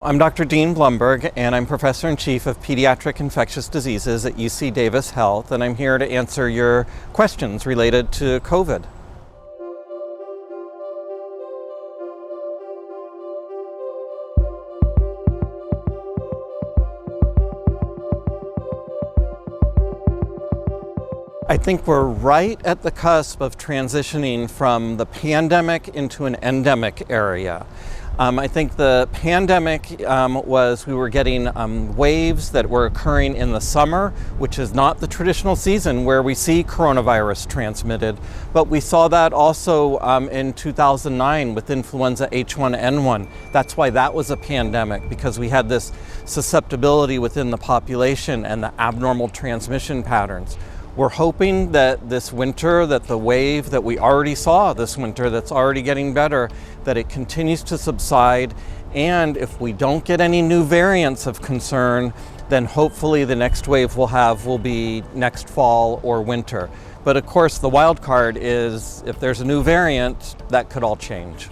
I'm Dr. Dean Blumberg, and I'm Professor in Chief of Pediatric Infectious Diseases at UC Davis Health, and I'm here to answer your questions related to COVID. I think we're right at the cusp of transitioning from the pandemic into an endemic area. I think the pandemic we were getting waves that were occurring in the summer, which is not the traditional season where we see coronavirus transmitted, but we saw that also in 2009 with influenza H1N1. That's why that was a pandemic, because we had this susceptibility within the population and the abnormal transmission patterns. We're hoping that this winter, that the wave that we already saw this winter that's already getting better, that it continues to subside, and if we don't get any new variants of concern, then hopefully the next wave will be next fall or winter. But of course the wild card is if there's a new variant, that could all change.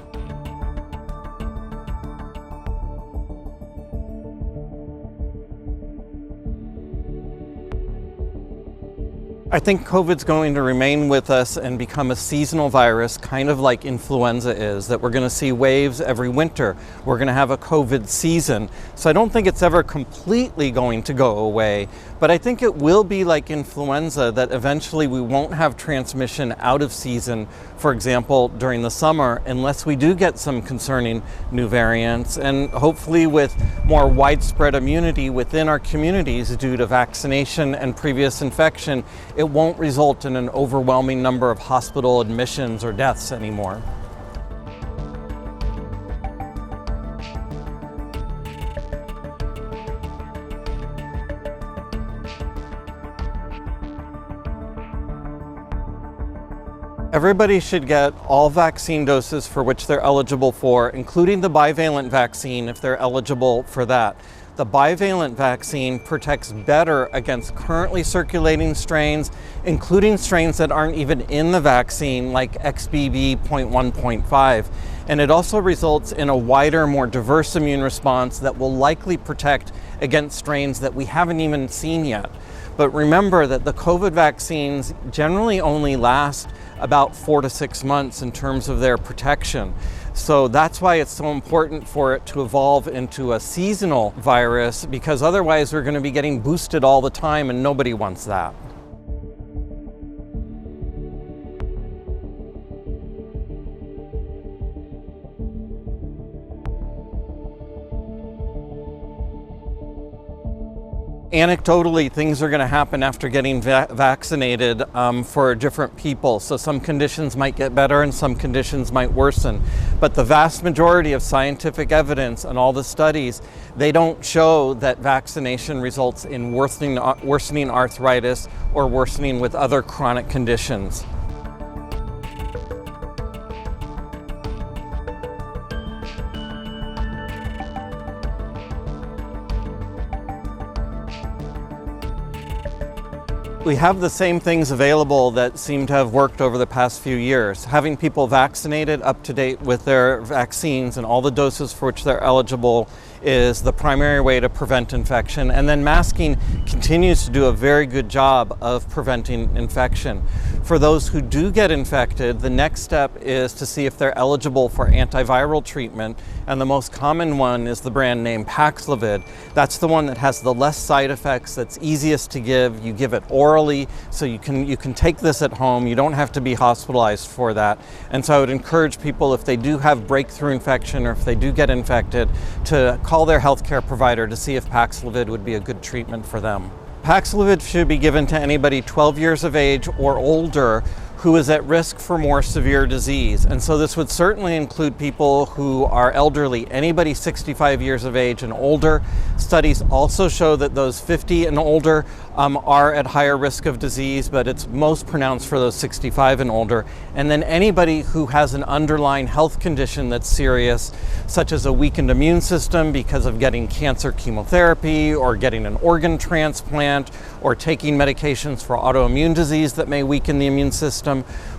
I think COVID's going to remain with us and become a seasonal virus, kind of like influenza is, that we're going to see waves every winter. We're going to have a COVID season. So I don't think it's ever completely going to go away, but I think it will be like influenza, that eventually we won't have transmission out of season, for example, during the summer, unless we do get some concerning new variants, and hopefully with more widespread immunity within our communities due to vaccination and previous infection, it won't result in an overwhelming number of hospital admissions or deaths anymore. Everybody should get all vaccine doses for which they're eligible for, including the bivalent vaccine if they're eligible for that. The bivalent vaccine protects better against currently circulating strains, including strains that aren't even in the vaccine, like XBB.1.5. And it also results in a wider, more diverse immune response that will likely protect against strains that we haven't even seen yet. But remember that the COVID vaccines generally only last about 4 to 6 months in terms of their protection. So that's why it's so important for it to evolve into a seasonal virus, because otherwise we're going to be getting boosted all the time, and nobody wants that. Anecdotally, things are going to happen after getting vaccinated for different people. So some conditions might get better and some conditions might worsen. But the vast majority of scientific evidence and all the studies, they don't show that vaccination results in worsening arthritis or worsening with other chronic conditions. We have the same things available that seem to have worked over the past few years. Having people vaccinated, up to date with their vaccines and all the doses for which they're eligible, is the primary way to prevent infection. And then masking continues to do a very good job of preventing infection. For those who do get infected, the next step is to see if they're eligible for antiviral treatment. And the most common one is the brand name Paxlovid. That's the one that has the less side effects, that's easiest to give. You give it orally, so you can take this at home. You don't have to be hospitalized for that. And so I would encourage people, if they do have breakthrough infection or if they do get infected, to call their healthcare provider to see if Paxlovid would be a good treatment for them. Paxlovid should be given to anybody 12 years of age or older who is at risk for more severe disease. And so this would certainly include people who are elderly, anybody 65 years of age and older. Studies also show that those 50 and older are at higher risk of disease, but it's most pronounced for those 65 and older. And then anybody who has an underlying health condition that's serious, such as a weakened immune system because of getting cancer chemotherapy or getting an organ transplant or taking medications for autoimmune disease that may weaken the immune system,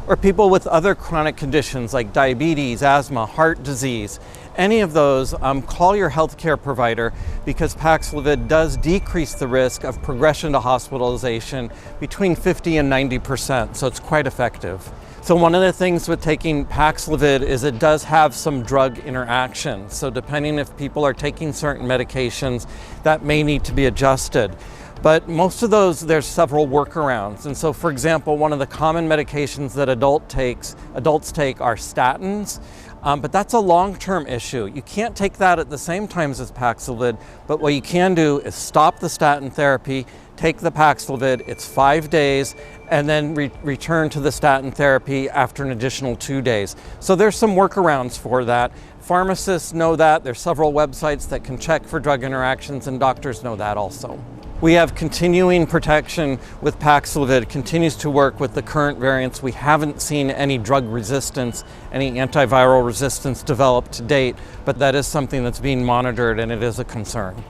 or people with other chronic conditions like diabetes, asthma, heart disease. any of those, call your healthcare provider, because Paxlovid does decrease the risk of progression to hospitalization between 50 and 90%, so it's quite effective. So one of the things with taking Paxlovid is it does have some drug interactions. So depending if people are taking certain medications, that may need to be adjusted. But most of those, there's several workarounds. And so, for example, one of the common medications that adults take are statins. But that's a long-term issue. You can't take that at the same time as Paxlovid, but what you can do is stop the statin therapy, take the Paxlovid, it's 5 days, and then return to the statin therapy after an additional 2 days. So there's some workarounds for that. Pharmacists know that. There's several websites that can check for drug interactions, and doctors know that also. We have continuing protection with Paxlovid, continues to work with the current variants. We haven't seen any drug resistance, any antiviral resistance developed to date, but that is something that's being monitored, and it is a concern.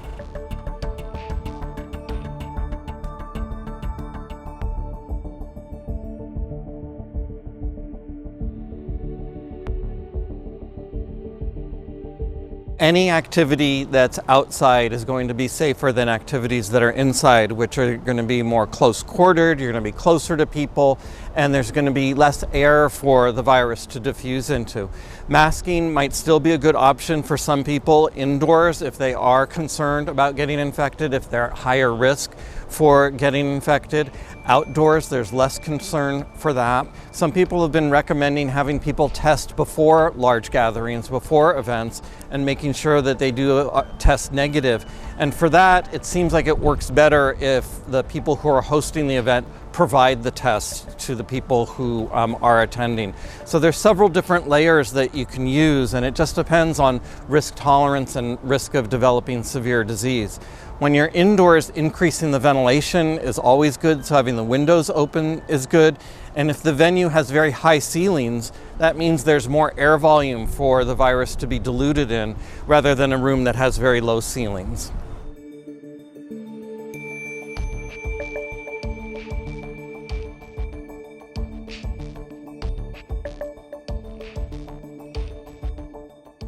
Any activity that's outside is going to be safer than activities that are inside, which are going to be more close-quartered, you're going to be closer to people, and there's going to be less air for the virus to diffuse into. Masking might still be a good option for some people indoors if they are concerned about getting infected, if they're at higher risk for getting infected. Outdoors, there's less concern for that. Some people have been recommending having people test before large gatherings, before events, and making sure that they do test negative. And for that, it seems like it works better if the people who are hosting the event provide the test to the people who are attending. So there's several different layers that you can use, and it just depends on risk tolerance and risk of developing severe disease. When you're indoors, increasing the ventilation is always good, so having the windows open is good. And if the venue has very high ceilings, that means there's more air volume for the virus to be diluted in, rather than a room that has very low ceilings.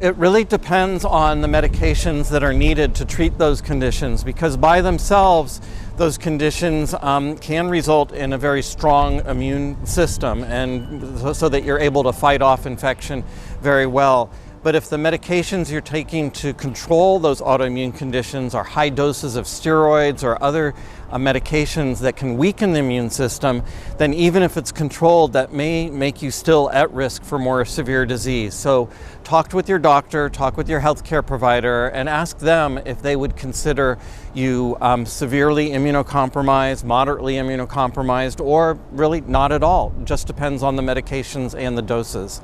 It really depends on the medications that are needed to treat those conditions, because by themselves, those conditions can result in a very strong immune system, and so that you're able to fight off infection very well. But if the medications you're taking to control those autoimmune conditions are high doses of steroids or other medications that can weaken the immune system, then even if it's controlled, that may make you still at risk for more severe disease. So talk with your doctor, talk with your healthcare provider, and ask them if they would consider you severely immunocompromised, moderately immunocompromised, or really not at all. It just depends on the medications and the doses.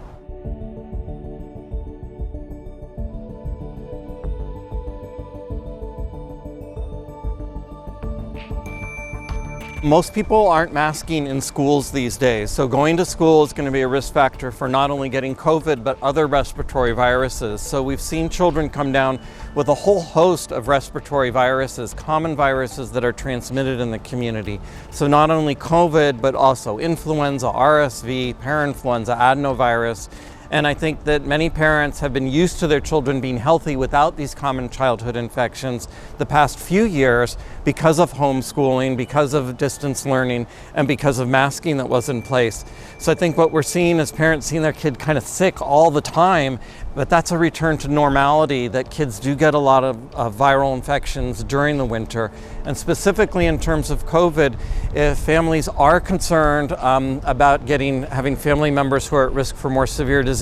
Most people aren't masking in schools these days, so going to school is going to be a risk factor for not only getting COVID, but other respiratory viruses. So we've seen children come down with a whole host of respiratory viruses, common viruses that are transmitted in the community. So not only COVID, but also influenza, RSV, parainfluenza, adenovirus. And I think that many parents have been used to their children being healthy without these common childhood infections the past few years because of homeschooling, because of distance learning, and because of masking that was in place. So I think what we're seeing is parents seeing their kid kind of sick all the time, but that's a return to normality, that kids do get a lot of viral infections during the winter. And specifically in terms of COVID, if families are concerned about having family members who are at risk for more severe disease,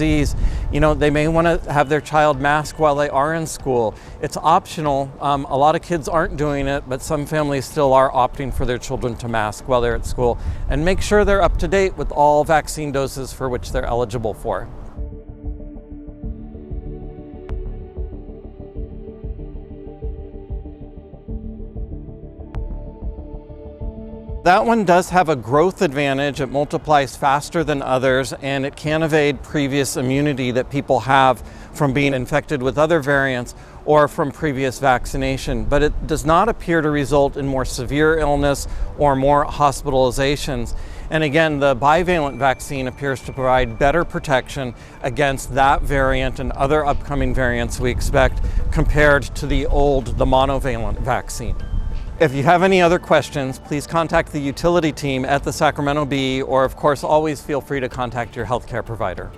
they may want to have their child mask while they are in school. It's optional. A lot of kids aren't doing it, but some families still are opting for their children to mask while they're at school. And make sure they're up to date with all vaccine doses for which they're eligible for. That one does have a growth advantage. It multiplies faster than others, and it can evade previous immunity that people have from being infected with other variants or from previous vaccination. But it does not appear to result in more severe illness or more hospitalizations. And again, the bivalent vaccine appears to provide better protection against that variant and other upcoming variants we expect compared to the monovalent vaccine. If you have any other questions, please contact the utility team at the Sacramento Bee, or of course, always feel free to contact your healthcare provider.